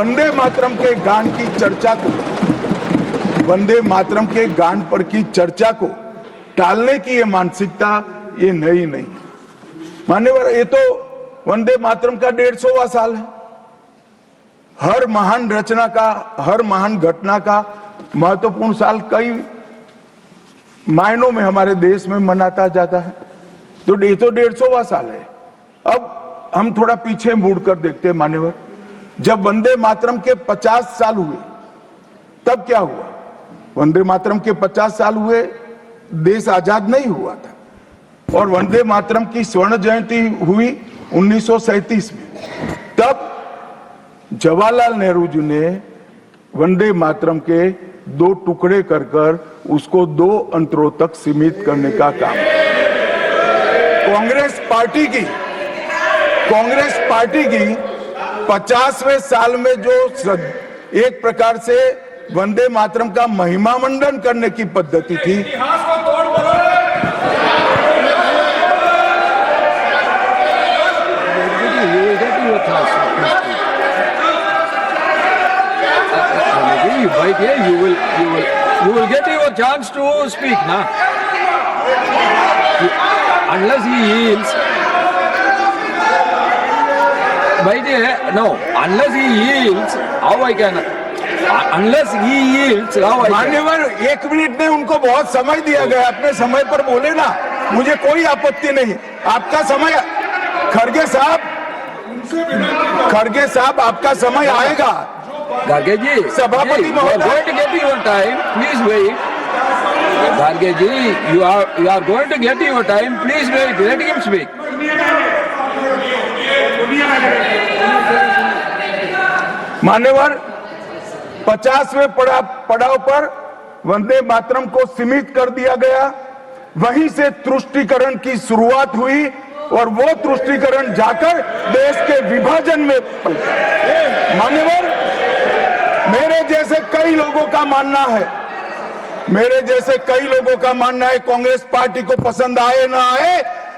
वंदे मातरम के गान की चर्चा को, वंदे मातरम के गान पर की चर्चा को टालने की ये मानसिकता ये नई नहीं। मान्यवर, ये तो वंदे मातरम का 150वां साल है। हर महान रचना का, हर महान घटना का महत्वपूर्ण साल कई मायनों में हमारे देश में मनाता जाता है। तो ये तो 150वां साल है। अब हम थोड़ा पीछे मुड़कर देखते हैं मान्यवर, जब वंदे मातरम के 50 साल हुए तब क्या हुआ? वंदे मातरम के 50 साल हुए, देश आजाद नहीं हुआ था। और वंदे मातरम की स्वर्ण जयंती हुई 1937 में। तब जवाहरलाल नेहरू जी ने वंदे मातरम के 2 टुकड़े कर कर उसको 2 अंतरों तक सीमित करने का काम। कांग्रेस पार्टी की 50वें साल में जो एक प्रकार से वंदे मातरम का महिमा मंडन करने की पद्धति थी, Right here, you will get your chance to speak, na? Unless he yields. Right here, no. Unless he yields, how I can? Unless he yields, how I can? मान्यवर, 1 मिनट में उनको बहुत समय दिया गया, अपने समय पर बोले ना, मुझे कोई आपत्ति नहीं। आपका समय, खड़गे साहब आपका समय आएगा। Garge ji, सभापति you are going to get your time. Please wait. Garge ji, you are going to get your time. Please wait. Let him speak. मान्यवर, 50वें पड़ाव पर वंदे मातरम को सीमित कर दिया गया। वहीं से तुष्टीकरण की शुरुआत हुई और वो तुष्टीकरण जाकर देश के विभाजन में मान्यवर, मेरे जैसे कई लोगों का मानना है, कांग्रेस पार्टी को पसंद आए ना आए,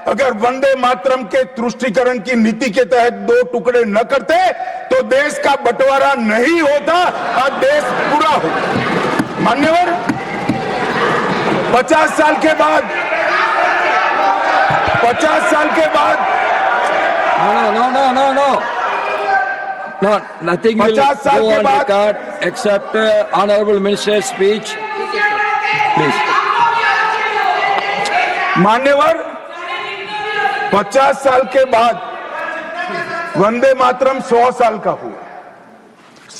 अगर वंदे मातरम के तुष्टीकरण की नीति के तहत 2 टुकड़े न करते तो देश का बंटवारा नहीं होता और देश पूरा होता। मान्यवर, 50 साल के बाद No, nothing will 50 साल go के on बाद record except honorable minister's speech. Please. मान्यवर, 50 साल के बाद वंदे मातरम 100 साल का हुआ।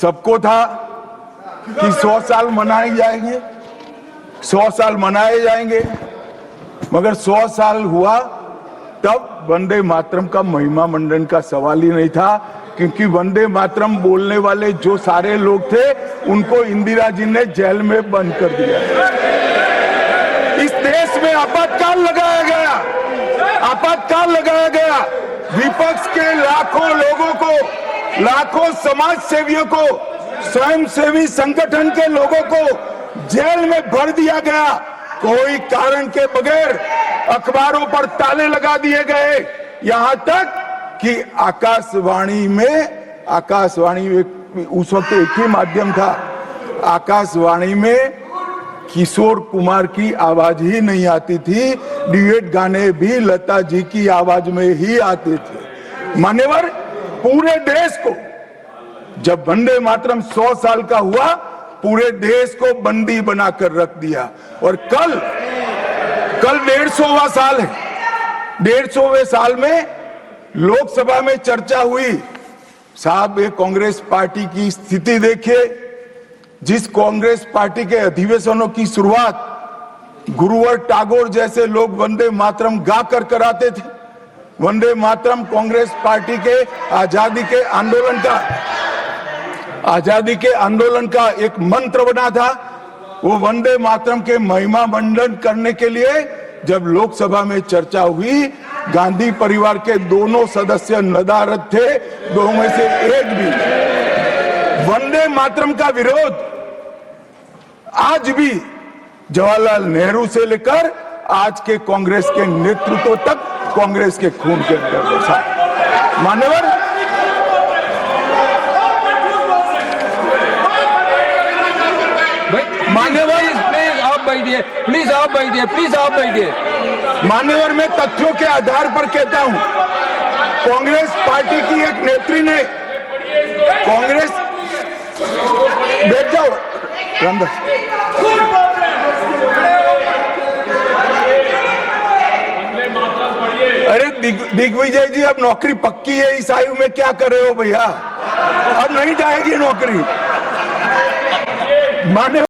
सबको था कि 100 साल मनाए जाएंगे, 100 साल मनाए जाएंगे, मगर 100 साल हुआ तब वंदे मातरम का महिमा मंडन का सवाल ही नहीं था, क्योंकि वंदे मातरम बोलने वाले जो सारे लोग थे उनको इंदिरा जी ने जेल में बंद कर दिया। इस देश में आपातकाल लगाया गया। विपक्ष के लाखों लोगों को, लाखों समाज सेवियों को, स्वयंसेवी संगठन के लोगों को जेल में भर दिया गया। कोई कारण के बगैर अखबारों पर ताले लगा दिए गए। यहां तक कि आकाशवाणी में उस वक्त एक ही माध्यम था, आकाशवाणी में किशोर कुमार की आवाज ही नहीं आती थी, ड्यूएट गाने भी लता जी की आवाज में ही आते थे। मान्यवर, पूरे देश को जब वंदे मातरम 100 साल का हुआ, पूरे देश को बंदी बनाकर रख दिया। और कल 150वां साल है। 150वें साल में लोकसभा में चर्चा हुई। साहब, ये कांग्रेस पार्टी की स्थिति देखिए। जिस कांग्रेस पार्टी के अधिवेशनों की शुरुआत गुरुवर टैगोर जैसे लोग वंदे मातरम गा कर कराते थे। वंदे मातरम कांग्रेस पार्टी के आजादी के आंदोलन का एक मंत्र बना था। वो वंदे मातरम के महिमा मंडन करने के लिए जब लोकसभा में चर्चा हुई, गांधी परिवार के दोनों सदस्य नदारद थे, 2 में से एक भी। वंदे मातरम का विरोध आज भी जवाहरलाल नेहरू से लेकर आज के कांग्रेस के नेतृत्व तक कांग्रेस के खून के अंदर बसा। मान्यवर, बैठिए, प्लीज आप बैठिए, प्लीज आप बैठिए। मान्यवर, मैं तथ्यों के आधार पर कहता हूं, कांग्रेस पार्टी की एक नेत्री ने कांग्रेस बैठ जाओ रामदास। अरे दिग्विजय जी, अब नौकरी पक्की है इस आयु में, क्या कर रहे हो भैया? अब नहीं जाएगी नौकरी। मान्य